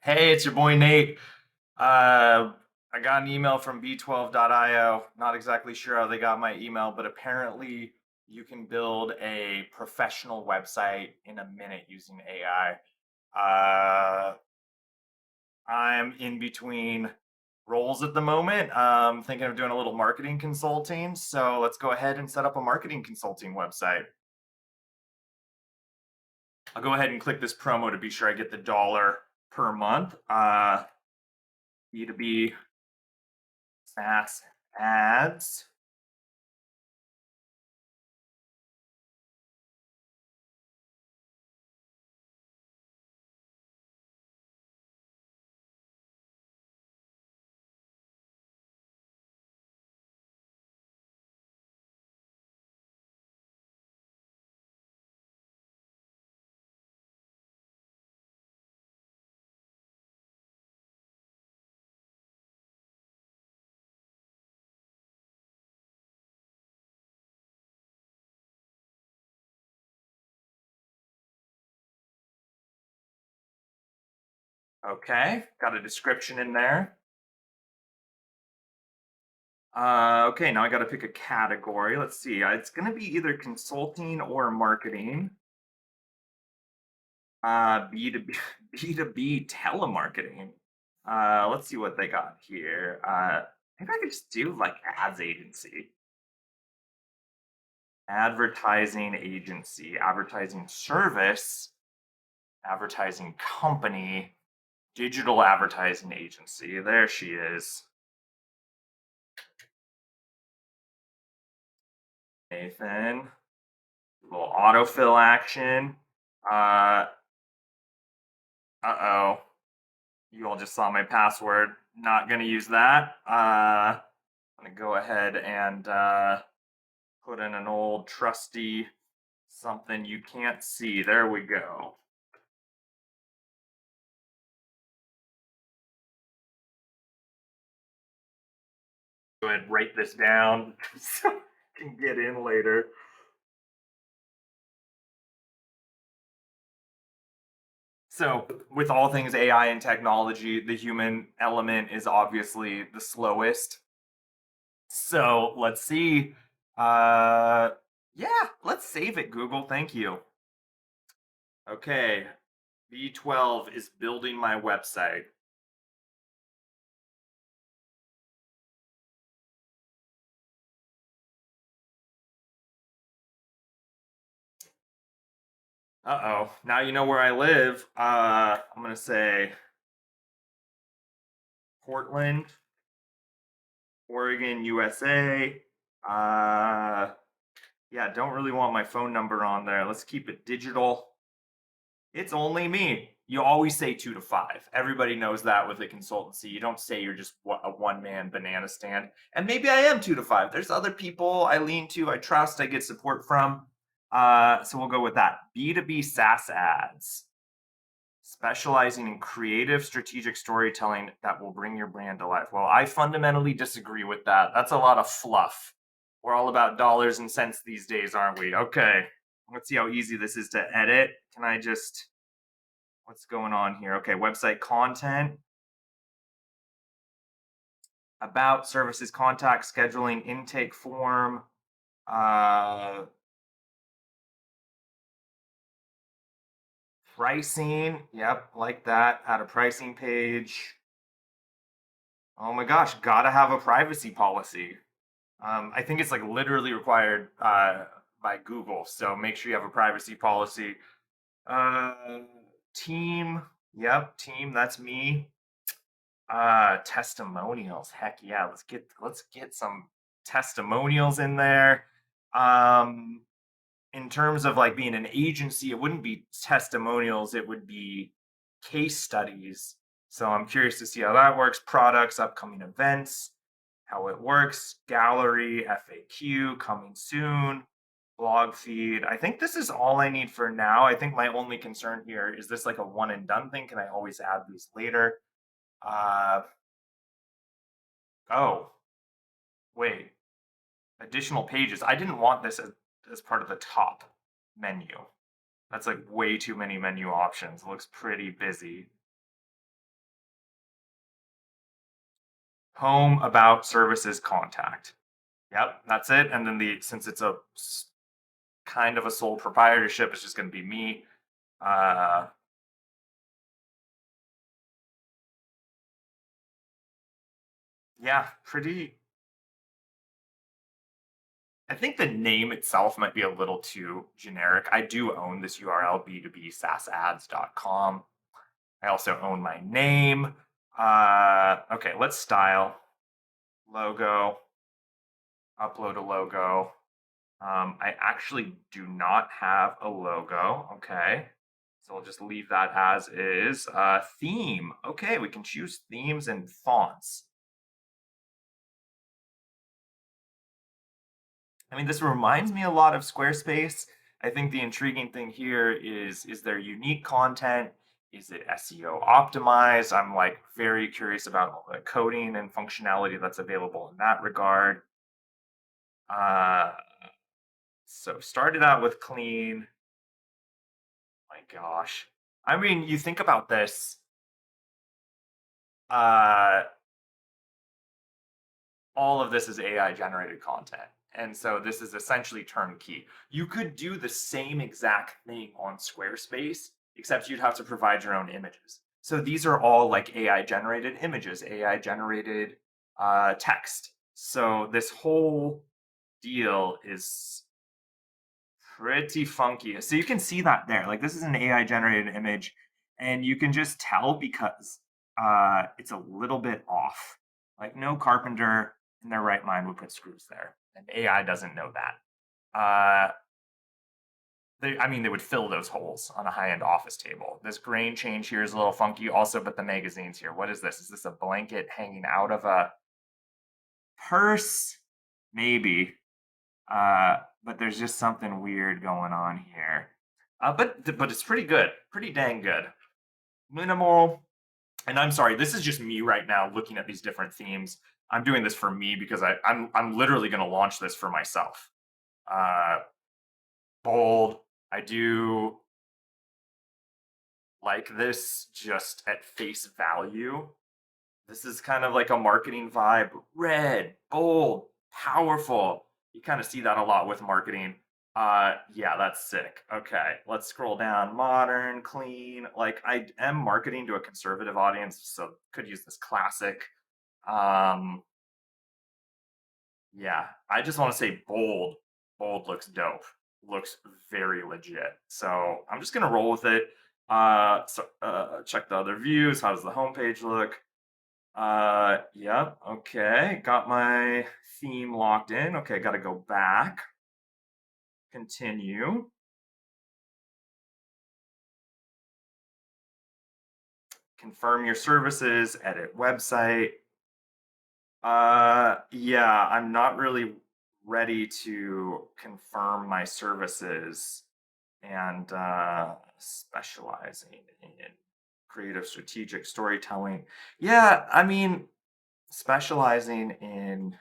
Hey, it's your boy Nate. I got an email from B12.io. Not exactly sure how they got my email, but apparently you can build a professional website in a minute using AI. I'm in between roles at the moment. Thinking of doing a little marketing consulting. So let's go ahead and set up a marketing consulting website. I'll go ahead and click this promo to be sure I get the dollar per month. B2B SaaS ads. Okay, got a description in there. Okay, now I got to pick a category. Let's see. It's going to be either consulting or marketing. B2B, B2B telemarketing. Let's see what they got here. Maybe I could just do like ads agency, advertising agency, advertising service, advertising company, digital advertising agency. There she is. Nathan. Little autofill action. Uh, uh-oh. You all just saw my password. Not gonna use that. I'm gonna go ahead and put in an old trusty something you can't see. There we go. Go ahead and write this down so I can get in later. So, with all things AI and technology, the human element is obviously the slowest. So, let's see. Uh, yeah, let's save it, Google. Thank you. Okay, B12 is building my website. Uh-oh, now you know where I live. I'm gonna say Portland, Oregon, USA. Uh, yeah, don't really want my phone number on there. Let's keep it digital. It's only me. You always say 2 to 5. Everybody knows that with a consultancy. You don't say you're just a one man banana stand. And maybe I am 2 to 5. There's other people I lean to, I trust, I get support from. So we'll go with that. B2B SaaS ads, specializing in creative, strategic storytelling that will bring your brand to life. Well, I fundamentally disagree with that. That's a lot of fluff. We're all about dollars and cents these days, aren't we? Okay, let's see how easy this is to edit. Can I just what's going on here? Okay, website content, about services, contact, scheduling, intake form, uh, pricing. Yep, like that. Add a pricing page. Oh my gosh, gotta have a privacy policy. I think it's like literally required by Google. So make sure you have a privacy policy. Uh, team. Yep, team. That's me. Testimonials. Heck yeah, let's get some testimonials in there. Um, in terms of like being an agency, it wouldn't be testimonials, it would be case studies. So I'm curious to see how that works. Products, upcoming events, how it works, gallery, FAQ, coming soon, blog feed. I think this is all I need for now. I think my only concern here is this like a one and done thing? Can I always add these later? Uh, oh, wait, additional pages. I didn't want this as part of the top menu. That's like way too many menu options. It looks pretty busy. home, about, services, contact. Yep, that's it. And then since it's kind of a sole proprietorship, it's just going to be me. Uh, yeah, pretty. I think the name itself might be a little too generic. I do own this URL, B2B SaaSads.com. I also own my name. Okay, let's style logo, upload a logo. I actually do not have a logo. Okay. So we'll just leave that as is. Theme. Okay, we can choose themes and fonts. I mean, this reminds me a lot of Squarespace. I think the intriguing thing here is there unique content? Is it SEO optimized? I'm like very curious about all the coding and functionality that's available in that regard. Uh, so started out with clean. My gosh. I mean, you think about this. Uh, all of this is AI generated content. And so this is essentially turnkey. You could do the same exact thing on Squarespace, except you'd have to provide your own images. So these are all like AI generated images, AI generated text. So this whole deal is pretty funky. So you can see that there. Like this is an AI generated image, and you can just tell because it's a little bit off. Like no carpenter in their right mind would put screws there, and AI doesn't know that. I mean, they would fill those holes on a high-end office table. This grain change here is a little funky, also, but the magazines here. What is this? Is this a blanket hanging out of a purse? Maybe. But there's just something weird going on here. But it's pretty good, pretty dang good. Minimal, and I'm sorry, this is just me right now looking at these different themes. I'm doing this for me because I'm literally going to launch this for myself. Uh, bold. I do like this just at face value. This is kind of like a marketing vibe. Red, bold, powerful. You kind of see that a lot with marketing. Yeah, that's sick. Okay, let's scroll down. Modern, clean. Like I am marketing to a conservative audience, so could use this classic. Um, yeah, I just want to say bold. Bold looks dope. Looks very legit. So I'm just gonna roll with it. Check the other views. How does the homepage look? Yep. Okay. Got my theme locked in. Okay. Got to go back. Continue. Confirm your services. Edit website. Yeah, I'm not really ready to confirm my services and specializing in creative strategic storytelling. Yeah, I mean, specializing in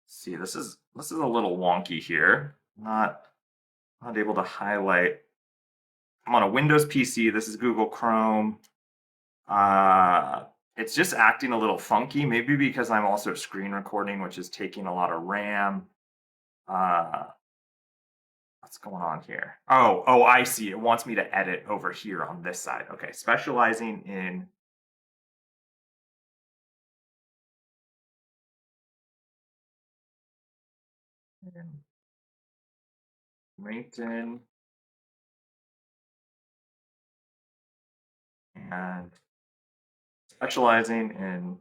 see, this is a little wonky here. Not able to highlight. I'm on a Windows PC. This is Google Chrome. Uh, it's just acting a little funky, maybe because I'm also screen recording, which is taking a lot of RAM. Uh, what's going on here? Oh, I see. It wants me to edit over here on this side. Okay, specializing in LinkedIn and specializing in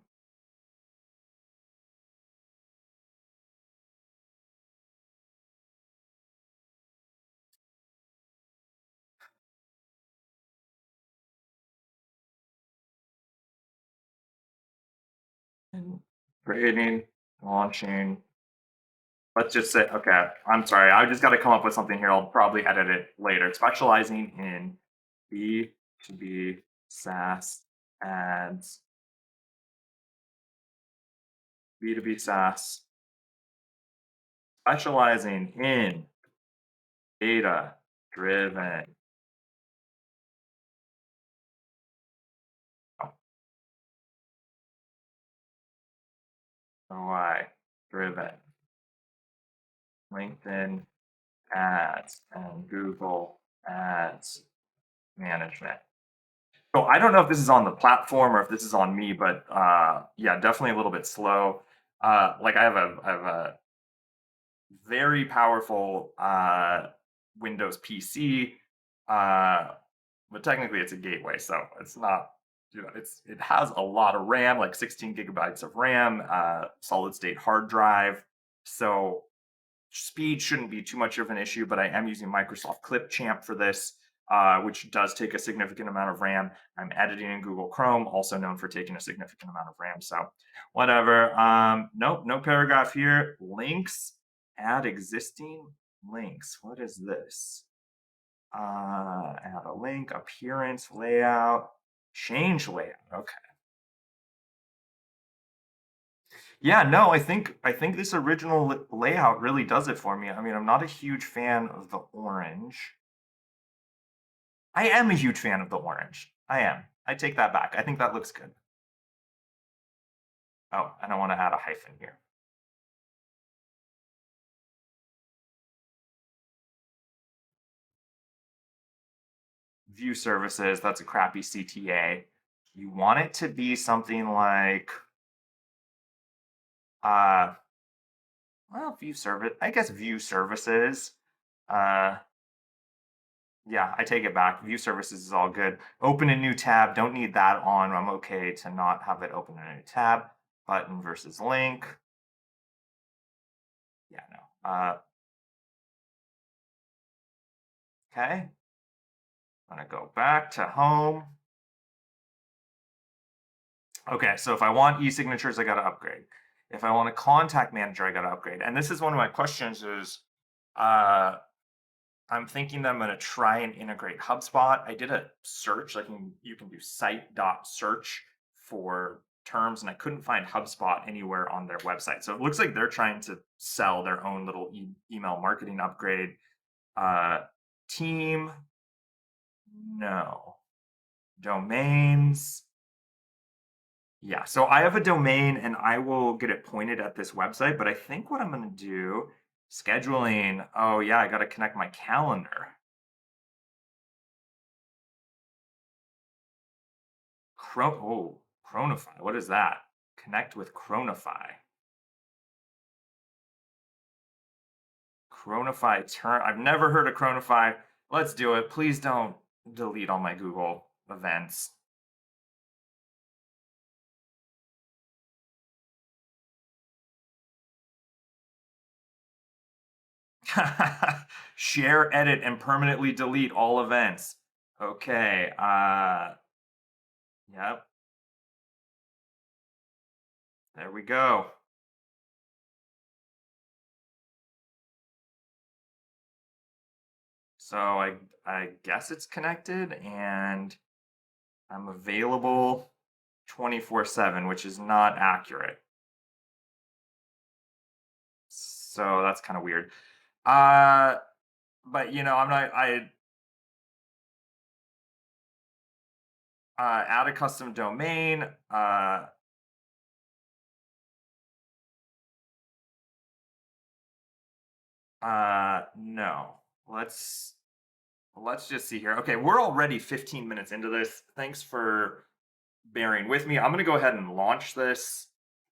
creating, launching. Let's just say, okay, I'm sorry. I just got to come up with something here. I'll probably edit it later. Specializing in B2B SaaS ads, B2B SaaS specializing in data driven ROI driven LinkedIn ads and Google ads management. So I don't know if this is on the platform or if this is on me, but yeah, definitely a little bit slow. Like I have a very powerful Windows PC, uh, but technically it's a gateway, so it's not. It has a lot of RAM, like 16 gigabytes of RAM, solid state hard drive. So speed shouldn't be too much of an issue, but I am using Microsoft Clipchamp for this, which does take a significant amount of RAM. I'm editing in Google Chrome, also known for taking a significant amount of RAM. So whatever. Nope, no paragraph here. Links, add existing links. What is this? Add a link, appearance, layout, change layout. Okay. Yeah, no, I think this original layout really does it for me. I mean, I'm not a huge fan of the orange. I am a huge fan of the orange. I am. I take that back. I think that looks good. Oh, and I want to add a hyphen here. View services, that's a crappy CTA. You want it to be something like uh well, view service. I guess view services. Uh Yeah, I take it back. View services is all good. Open a new tab. Don't need that on. I'm okay to not have it open a new tab. Button versus link. Yeah, no. Okay. I'm gonna go back to home. Okay, so if I want e-signatures, I gotta upgrade. If I want a contact manager, I gotta upgrade. And this is one of my questions is uh I'm thinking that I'm going to try and integrate HubSpot. I did a search, like you can do site.search for terms, and I couldn't find HubSpot anywhere on their website. So it looks like they're trying to sell their own little email marketing upgrade. Uh, team, no. Domains, yeah. So I have a domain and I will get it pointed at this website, but I think what I'm going to do, scheduling, oh yeah, I got to connect my calendar. Chronify. What is that? Connect with Chronify. Chronify turn. I've never heard of Chronify. Let's do it. Please don't delete all my Google events. Share, edit, and permanently delete all events. Okay. Yep. There we go. So I guess it's connected and I'm available 24/7, which is not accurate. So that's kind of weird. Uh but I'm not I add a custom domain. No. Let's just see here. Okay, we're already 15 minutes into this. Thanks for bearing with me. I'm gonna go ahead and launch this.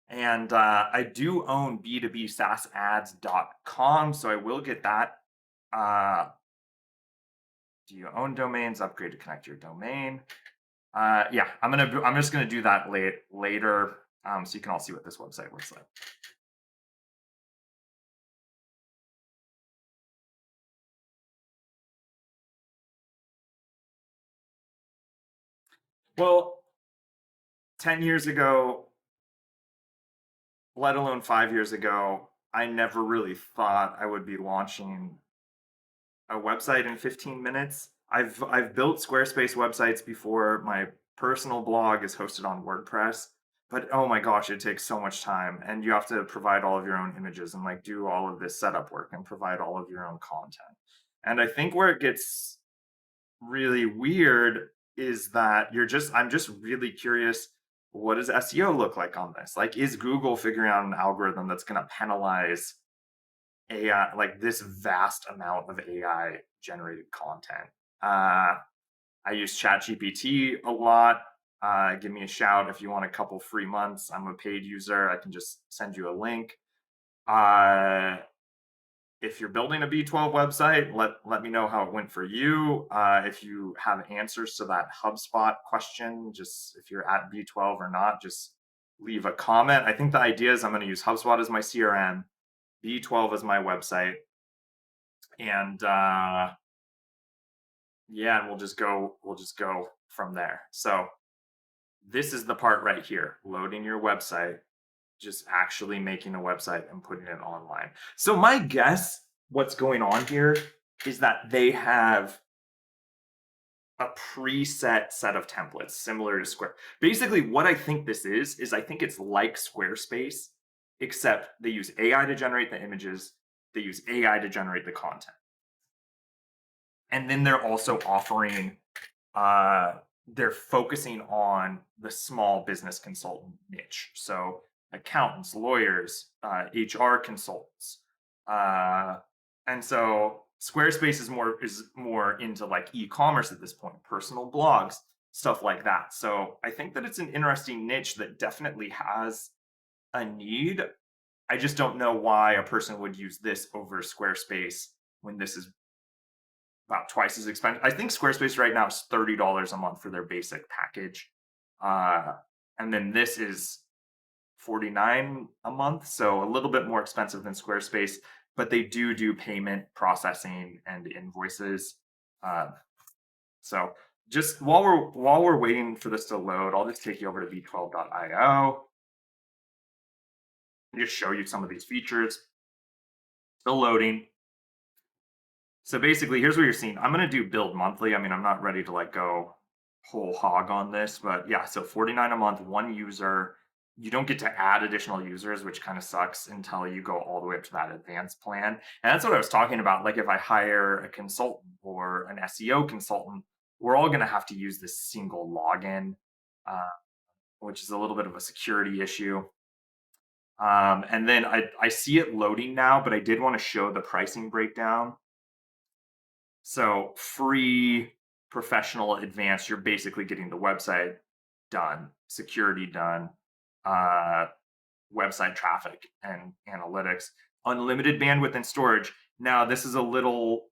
And I do own B2B SaaSads.com, so I will get that. Uh, do you own domains? Upgrade to connect your domain. Yeah, I'm just gonna do that later, so you can all see what this website looks like. Well, 10 years ago, let alone 5 years ago, I never really thought I would be launching a website in 15 minutes. I've built Squarespace websites before. My personal blog is hosted on WordPress. but oh my gosh, it takes so much time, and you have to provide all of your own images and like do all of this setup work and provide all of your own content. And I think where it gets really weird is that I'm just really curious, what does SEO look like on this? Like, is Google figuring out an algorithm that's going to penalize AI, like this vast amount of AI generated content? I use ChatGPT a lot. Give me a shout if you want a couple free months. I'm a paid user. I can just send you a link. Uh, if you're building a B12 website, let me know how it went for you. If you have answers to that HubSpot question, just if you're at B12 or not, just leave a comment. I think the idea is I'm going to use HubSpot as my CRM, B12 as my website, and yeah, and we'll just go from there. So this is the part right here, loading your website, just actually making a website and putting it online. So my guess, what's going on here is that they have a preset set of templates similar to Square. Basically, what I think this is I think it's like Squarespace, except they use AI to generate the images, they use AI to generate the content. And then they're also offering uh, they're focusing on the small business consultant niche. So accountants, lawyers, HR consultants, uh, and so Squarespace is more into like e-commerce at this point, personal blogs, stuff like that. So I think that it's an interesting niche that definitely has a need. I just don't know why a person would use this over Squarespace when this is about twice as expensive. I think Squarespace right now is $30 a month for their basic package. Uh, and then this is 49 a month, so a little bit more expensive than Squarespace, but they do payment processing and invoices. Uh, so just while we're waiting for this to load, I'll just take you over to b12.io and just show you some of these features. Still loading. So basically, here's what you're seeing. I'm going to do build monthly. I mean, I'm not ready to like go whole hog on this, but yeah, so 49 a month, one user. You don't get to add additional users, which kind of sucks until you go all the way up to that advanced plan. And that's what I was talking about. Like if I hire a consultant or an SEO consultant, we're all going to have to use this single login, uh, which is a little bit of a security issue. And then I see it loading now, but I did want to show the pricing breakdown. So free, professional, advanced, you're basically getting the website done, security done, uh, website traffic and analytics, unlimited bandwidth and storage. Now, this is a little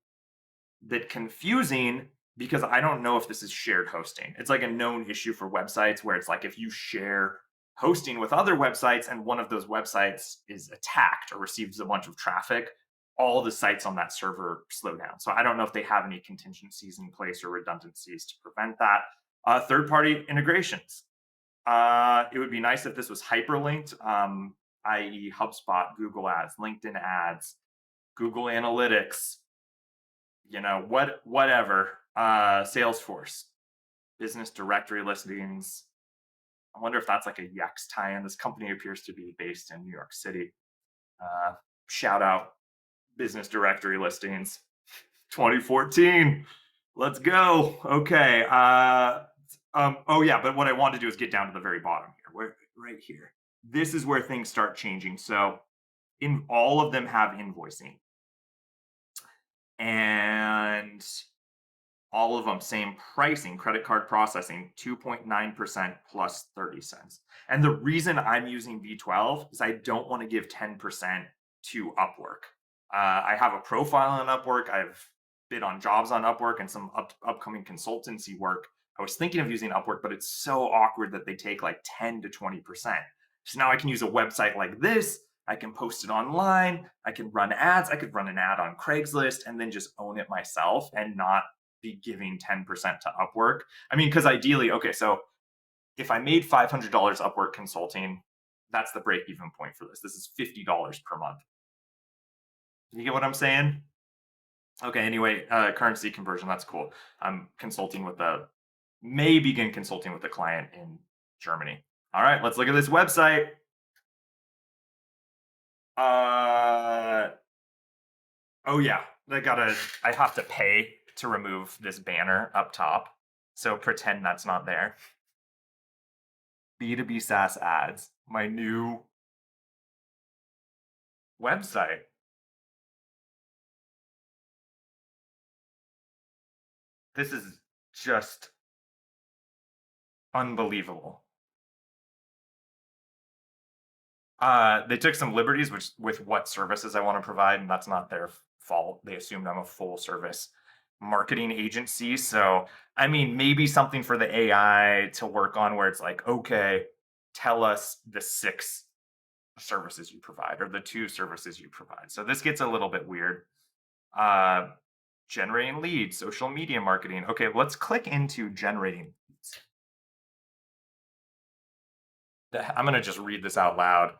bit confusing because I don't know if this is shared hosting. It's like a known issue for websites where it's like if you share hosting with other websites and one of those websites is attacked or receives a bunch of traffic, all the sites on that server slow down. So I don't know if they have any contingencies in place or redundancies to prevent that. Third party integrations. It would be nice if this was hyperlinked, i.e., HubSpot, Google Ads, LinkedIn Ads, Google Analytics, whatever. Salesforce, business directory listings. I wonder if that's like a Yext tie-in. This company appears to be based in New York City. Uh, Shout out business directory listings 2014. Let's go. Okay. Oh yeah, but what I want to do is get down to the very bottom here. Where right here. This is where things start changing. So in all of them have invoicing. And all of them same pricing, credit card processing 2.9% plus 30 cents. And the reason I'm using B12 is I don't want to give 10% to Upwork. I have a profile on Upwork. I've bid on jobs on Upwork and some upcoming consultancy work. I was thinking of using Upwork, but it's so awkward that they take like 10 to 20%. So now I can use a website like this. I can post it online. I can run ads. I could run an ad on Craigslist and then just own it myself and not be giving 10% to Upwork. I mean, because ideally, okay, so if I made $500 Upwork consulting, that's the break even point for this. This is $50 per month. You get what I'm saying? Okay, anyway, currency conversion, that's cool. I'm consulting with may begin consulting with a client in Germany. All right, let's look at this website. Uh, oh yeah, I have to pay to remove this banner up top. So pretend that's not there. B2B SaaS ads, my new website. This is just unbelievable. They took some liberties with what services I want to provide, and that's not their fault. They assumed I'm a full service marketing agency. So, I mean, maybe something for the AI to work on where it's like, okay, tell us the 6 services you provide or the 2 services you provide. So this gets a little bit weird. Uh, generating leads, social media marketing. Okay, let's click into generating leads. I'm going to just read this out loud.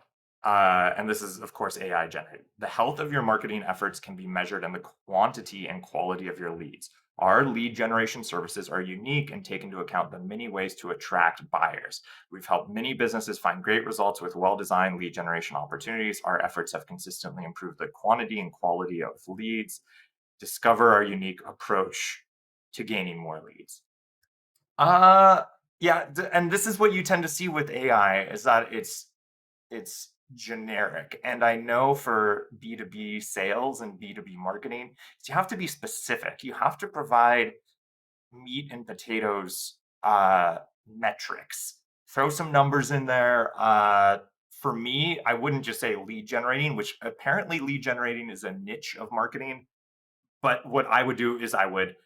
And this is, of course, AI generated. The health of your marketing efforts can be measured in the quantity and quality of your leads. Our lead generation services are unique and take into account the many ways to attract buyers. We've helped many businesses find great results with well designed lead generation opportunities. Our efforts have consistently improved the quantity and quality of leads. Discover our unique approach to gaining more leads. Uh yeah, and this is what you tend to see with AI is that it's generic. And I know for B2B sales and B2B marketing, you have to be specific. You have to provide meat and potatoes metrics. Throw some numbers in there. For me, I wouldn't just say lead generating, which apparently lead generating is a niche of marketing. But what I would do is I would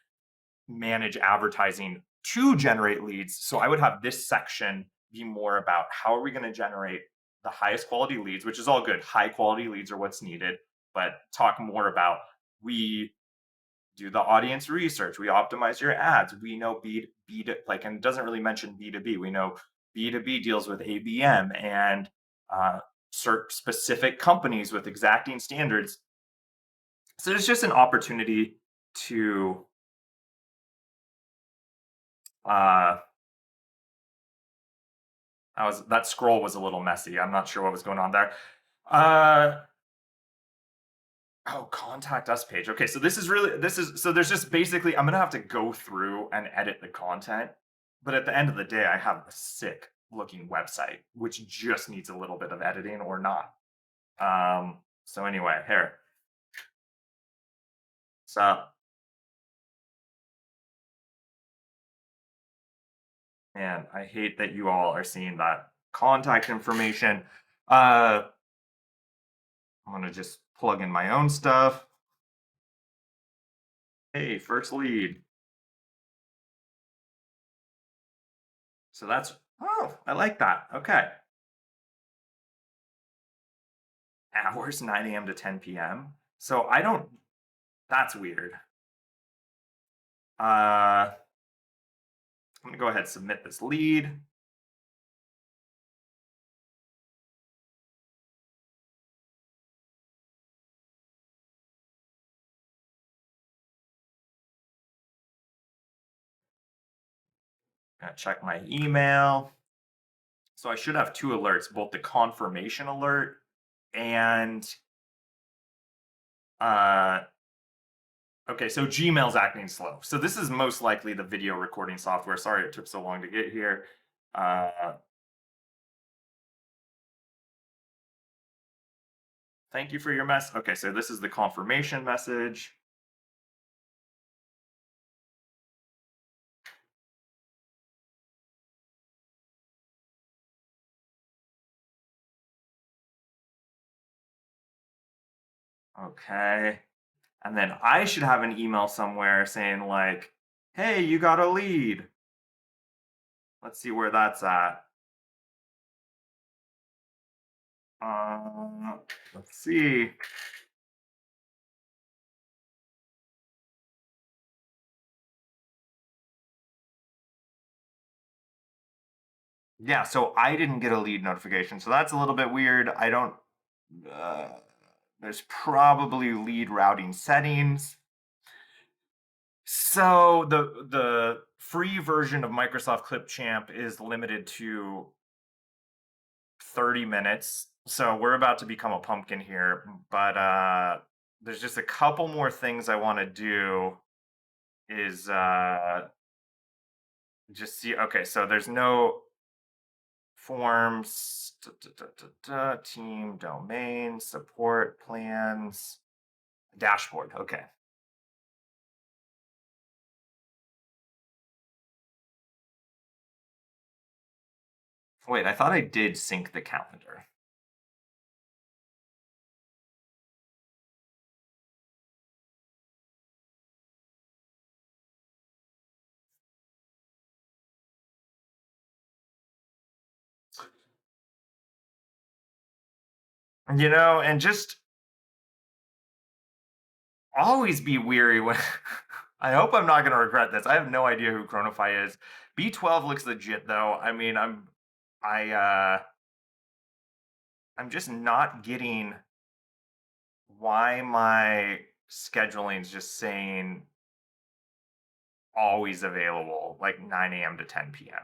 manage advertising to generate leads. So I would have this section be more about how are we going to generate the highest quality leads, which is all good. High quality leads are what's needed, but talk more about we do the audience research, we optimize your ads, we know B to like, and it doesn't really mention B2B. We know B2B deals with ABM and specific companies with exacting standards. So it's just an opportunity to uh, that scroll was a little messy. I'm not sure what was going on there. Uh, oh, contact us page. Okay, so there's just basically I'm gonna have to go through and edit the content, but at the end of the day, I have a sick looking website which just needs a little bit of editing or not. So anyway, here. So man, I hate that you all are seeing that contact information. Uh, I'm gonna just plug in my own stuff. Hey, first lead. So that's oh, I like that. Okay. Hours 9 a.m. to 10 p.m. So I don't that's weird. I'm gonna go ahead and submit this lead. Gonna check my email. So I should have 2 alerts, both the confirmation alert and uh okay, so Gmail's acting slow. So this is most likely the video recording software. Sorry it took so long to get here. Uh thank you for your mess. Okay, so this is the confirmation message. Okay. And then I should have an email somewhere saying like, "Hey, you got a lead." Let's see where that's at. Uh, let's see. Yeah, so I didn't get a lead notification, so that's a little bit weird. I don't. Uh, there's probably lead routing settings. So the free version of Microsoft Clipchamp is limited to 30 minutes. So we're about to become a pumpkin here, but there's just a couple more things I want to do is just see okay, so there's no forms, team domain, support plans, dashboard. Okay. Wait, I thought I did sync the calendar. And just always be weary when I hope I'm not going to regret this. I have no idea who Chronify is. B12 looks legit though. I mean, I I'm just not getting why my scheduling is just saying always available, like 9 a.m. to 10 p.m.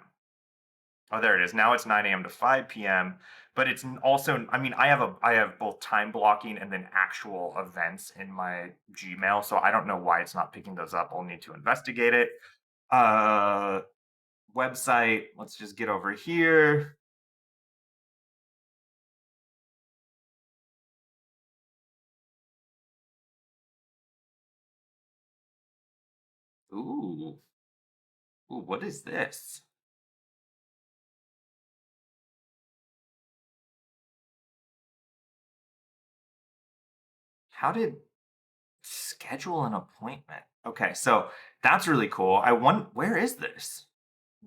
Oh, there it is. Now it's 9 a.m. to 5 p.m. But it's also, I mean, I have both time blocking and then actual events in my Gmail. So I don't know why it's not picking those up. I'll need to investigate it. Uh Website. Let's just get over here. Ooh. Ooh, what is this? How did schedule an appointment? Okay, so that's really cool. I want where is this?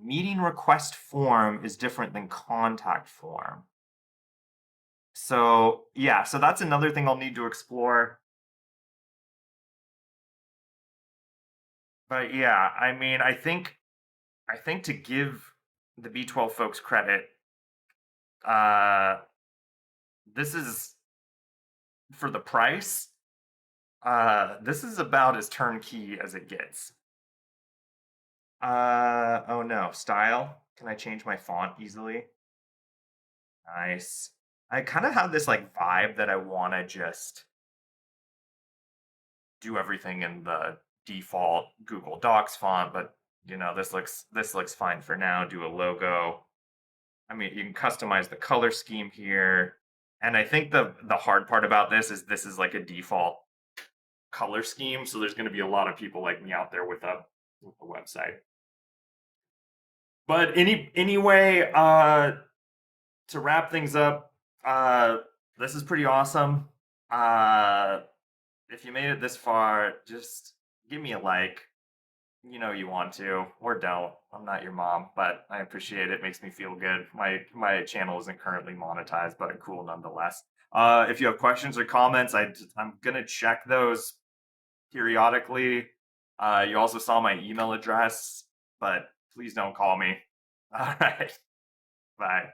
Meeting request form is different than contact form. So, yeah, so that's another thing I'll need to explore. But yeah, I mean, I think to give the B12 folks credit, uh this is for the price. This is about as turnkey as it gets. Oh no, style. Can I change my font easily? Nice. I kind of have this like vibe that I want to just do everything in the default Google Docs font, but this looks fine for now. Do a logo. I mean, you can customize the color scheme here. And I think the hard part about this is like a default color scheme, so there's going to be a lot of people like me out there with a website. But anyway, to wrap things up, uh, this is pretty awesome. Uh, if you made it this far, just give me a like. You know you want to, or don't. I'm not your mom, but I appreciate it. Makes me feel good. My channel isn't currently monetized, but cool nonetheless. If you have questions or comments, I'm gonna check those periodically. You also saw my email address, but please don't call me. All right, bye.